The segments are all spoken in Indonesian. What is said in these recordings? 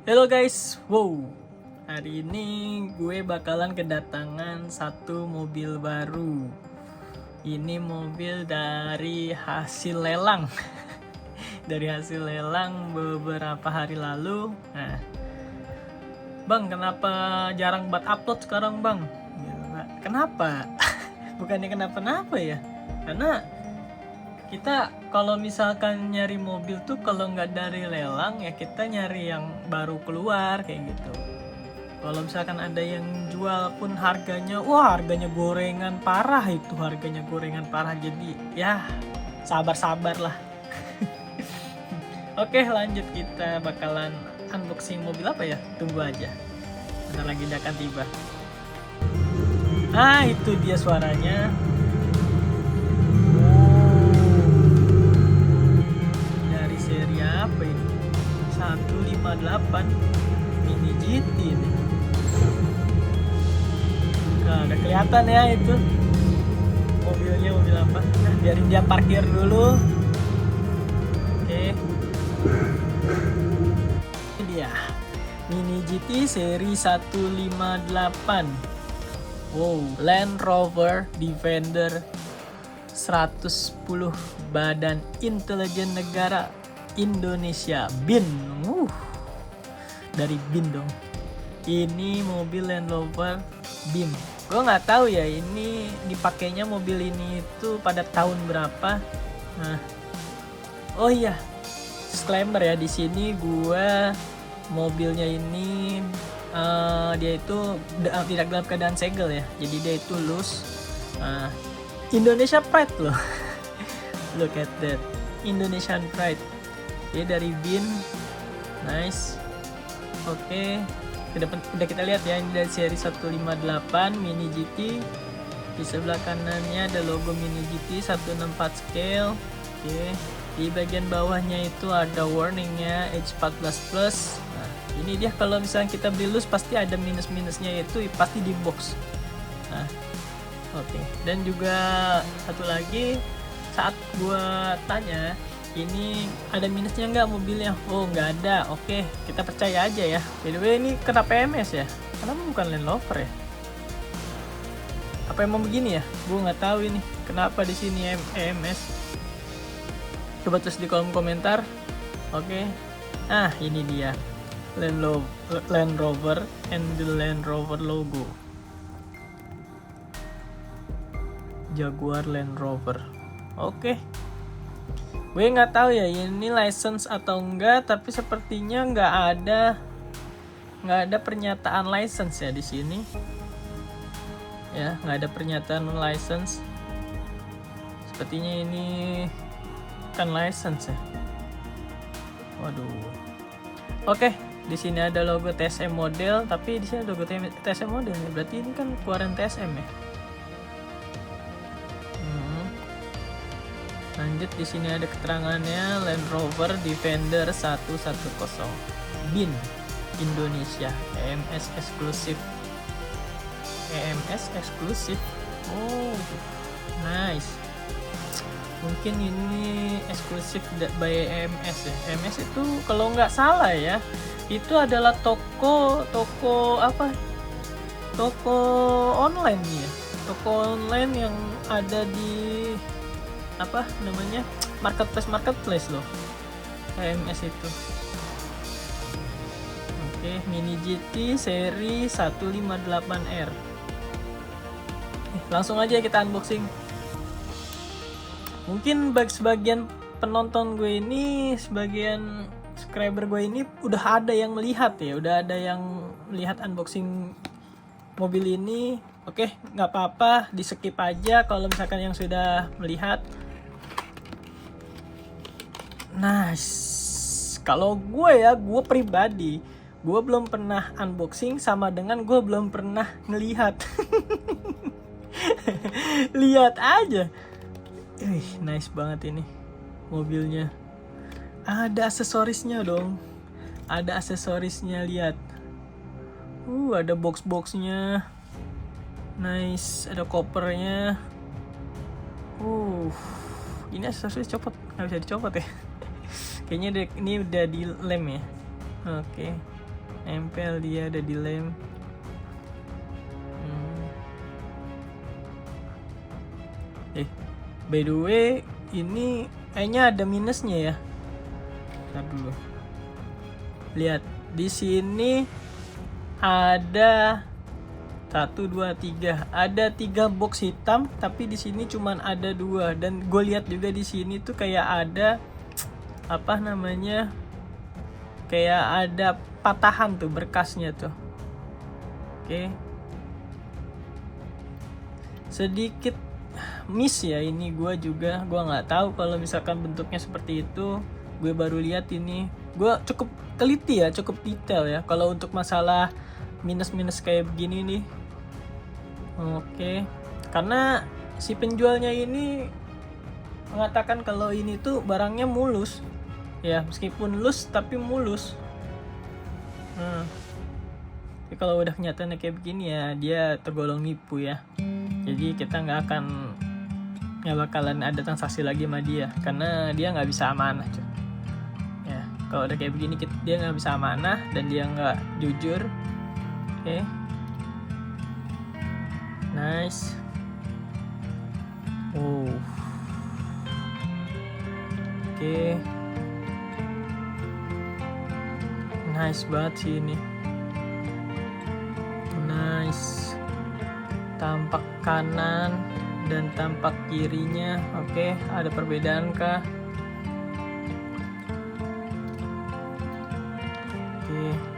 Halo guys, wow. Hari ini gue bakalan kedatangan satu mobil baru. Ini mobil dari hasil lelang. Dari hasil lelang beberapa hari lalu. Nah, Bang, kenapa jarang buat upload sekarang, Bang? Kenapa? Bukannya kenapa-napa ya? Karena kita kalau misalkan nyari mobil tuh kalau nggak dari lelang ya kita nyari yang baru keluar kayak gitu. Kalau misalkan ada yang jual pun harganya gorengan parah, jadi ya sabar-sabar lah. Oke, lanjut, kita bakalan unboxing mobil apa ya, tunggu aja, bentar lagi dia akan tiba. Itu dia suaranya. Apa ini? 158 Mini GT ini. Nah, udah kelihatan ya itu mobilnya, mobil apa. Nah, biarin dia parkir dulu. Oke. Ini dia Mini GT seri 158. Wow, Land Rover Defender 110 Badan Intelijen Negara Indonesia, BIN. Dari BIN dong. Ini mobil Land Rover BIN. Gue nggak tahu ya ini dipakainya mobil ini itu pada tahun berapa. Nah, oh iya, disclaimer ya, di sini gue mobilnya ini dia itu tidak dalam keadaan segel ya, jadi dia itu loose. Indonesia Pride loh. Look at that, Indonesian Pride. Dia dari BIN, nice. Oke, udah kita lihat ya, ini dari seri 158 Mini GT. Di sebelah kanannya ada logo Mini GT 164 scale. Oke, di bagian bawahnya itu ada warningnya H14+. Nah, ini dia kalau misalnya kita beli loose pasti ada minus-minusnya, itu pasti di box. Nah, oke. Dan juga satu lagi, saat gua tanya ini ada minusnya nggak mobilnya, oh nggak ada. Oke, kita percaya aja ya. By the way, ini kenapa EMS ya? Kenapa bukan Land Rover ya? Apa emang begini ya? Gue nggak tahu ini kenapa di sini EMS. Coba tulis di kolom komentar. Oke. Ini dia Land Rover and the Land Rover logo. Jaguar Land Rover. Oke. Gue nggak tahu ya ini license atau enggak, tapi sepertinya nggak ada pernyataan license ya di sini. Ya, nggak ada pernyataan license. Sepertinya ini kan license ya. Waduh. Oke, di sini ada logo TSM model, tapi di sini ada logo TSM model ya. Berarti ini kan keluaran TSM ya. Lanjut, di sini ada keterangannya Land Rover Defender 110 BIN Indonesia, EMS eksklusif. Oh, nice. Mungkin ini eksklusif by EMS ya. EMS itu kalau nggak salah ya, itu adalah toko online ya. Toko online yang ada di marketplace loh, EMS itu. Oke, Mini GT seri 158R. Langsung aja kita unboxing. Mungkin bagi sebagian penonton gue ini, sebagian subscriber gue ini udah ada yang melihat unboxing mobil ini. Oke, nggak apa-apa, di skip aja kalau misalkan yang sudah melihat. Nice. Kalau gue pribadi, gue belum pernah unboxing, sama dengan gue belum pernah ngelihat. Lihat aja. Nice banget ini mobilnya. Ada aksesorisnya dong. Ada aksesorisnya, lihat. Ada box-boxnya. Nice, ada kopernya. Ini aksesoris copot, nggak bisa dicopot ya. Kayaknya ini udah di lem ya. Oke. nempel dia, ada di lem. By the way, ini kayaknya ada minusnya ya. Ntar dulu. Lihat, di sini ada 1, 2, 3. Ada 3 box hitam, tapi di sini cuman ada 2. Dan gue lihat juga di sini tuh kayak ada apa namanya? Kayak ada patahan tuh berkasnya tuh. Oke. Sedikit miss ya ini, gue nggak tahu kalau misalkan bentuknya seperti itu. Gue baru lihat ini. Gue cukup teliti ya, cukup detail ya kalau untuk masalah minus kayak begini nih. Oke, karena si penjualnya ini mengatakan kalau ini tuh barangnya mulus ya, meskipun loose tapi mulus. Tapi kalau udah kenyataannya kayak begini ya, dia tergolong nipu ya. Jadi kita nggak bakalan ada transaksi lagi sama dia, karena dia nggak bisa amanah cuy. Ya, kalau udah kayak begini dia nggak bisa amanah dan dia nggak jujur. Oke. Nice. Oke. Nice banget sih ini. Nice. Tampak kanan dan tampak kirinya. Oke, ada perbedaan kah?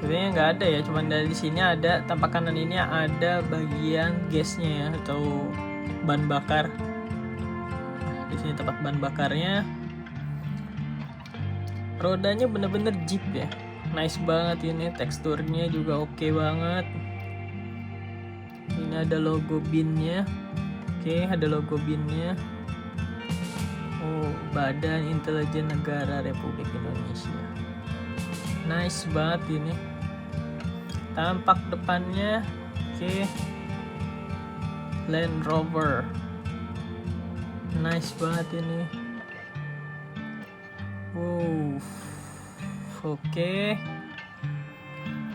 Sebenarnya nggak ada ya, cuman dari sini ada tampak kanan ini ada bagian gasnya ya, atau bahan bakar. Di sini tempat bahan bakarnya. Rodanya bener-bener Jeep ya, nice banget ini, teksturnya juga oke banget. Ini ada logo BIN-nya. Oke, ada logo BIN-nya. Badan Intelijen Negara Republik Indonesia. Nice banget ini. Tampak depannya. Oke. Land Rover. Nice banget ini. Oke.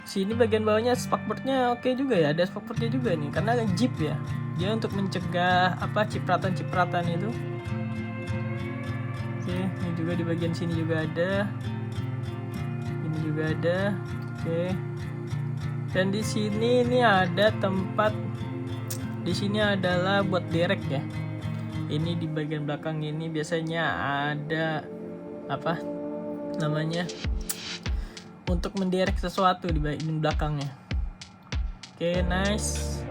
Sini bagian bawahnya spakbornya oke juga ya, ada spakbornya juga nih, karena Jeep ya. Dia untuk mencegah cipratan-cipratan itu. Oke, ini juga di bagian sini juga ada. Ini juga ada. Oke. Dan di sini ini ada tempat, di sini adalah buat derek ya. Ini di bagian belakang ini biasanya ada apa namanya, untuk menderek sesuatu di bagian belakangnya. Oke, nice.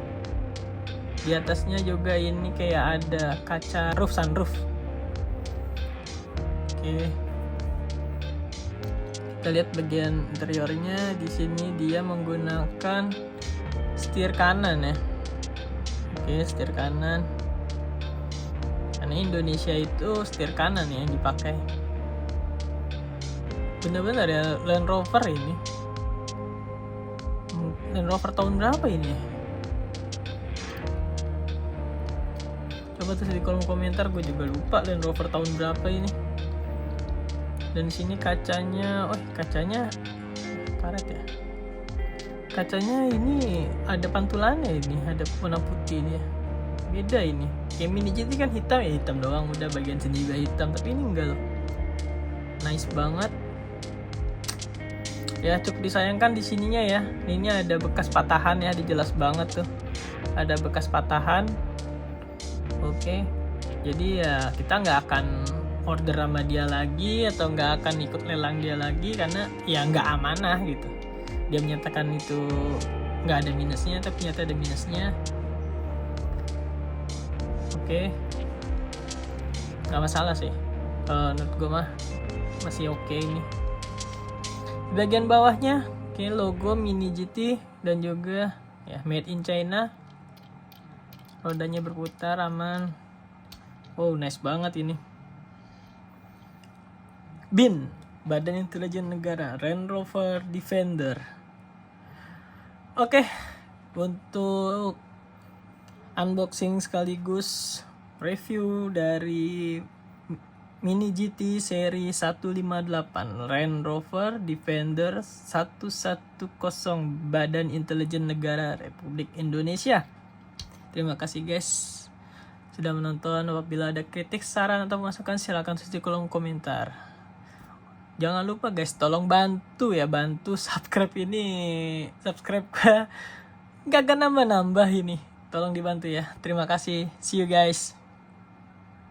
Di atasnya juga ini kayak ada kaca sunroof. Oke. Kita lihat bagian interiornya. Di sini dia menggunakan setir kanan ya. Oke, setir kanan. Karena Indonesia itu setir kanan ya yang dipakai. Bener-bener ya Land Rover ini. Land Rover tahun berapa ini? Coba tulis di kolom komentar, gue juga lupa Land Rover tahun berapa ini. Dan di sini kacanya, kacanya karet ya. Kacanya ini ada pantulannya, ini ada warna putih dia. Beda ini. Kayak Mini GT kan hitam ya, hitam doang udah, bagian sini juga hitam, tapi ini enggak loh. Nice banget. Ya cukup disayangkan di sininya ya. Ini ada bekas patahan ya, jelas banget tuh. Ada bekas patahan. Oke. Jadi ya kita nggak akan order sama dia lagi, atau nggak akan ikut lelang dia lagi, karena ya nggak amanah gitu. Dia menyatakan itu nggak ada minusnya, tapi ternyata ada minusnya. Oke, nggak masalah sih. Menurut gue mah masih oke ini. Di bagian bawahnya kayak logo Mini GT dan juga ya made in China. Rodanya berputar aman. Nice banget ini. BIN, Badan Intelijen Negara, Land Rover Defender. Oke, untuk unboxing sekaligus review dari Mini GT seri 158 Land Rover Defender 110 Badan Intelijen Negara Republik Indonesia. Terima kasih guys sudah menonton. Apabila ada kritik, saran, atau masukan silahkan tulis di kolom komentar. Jangan lupa guys, tolong bantu subscribe ini. Subscribe gak nambah-nambah ini. Tolong dibantu ya. Terima kasih. See you guys.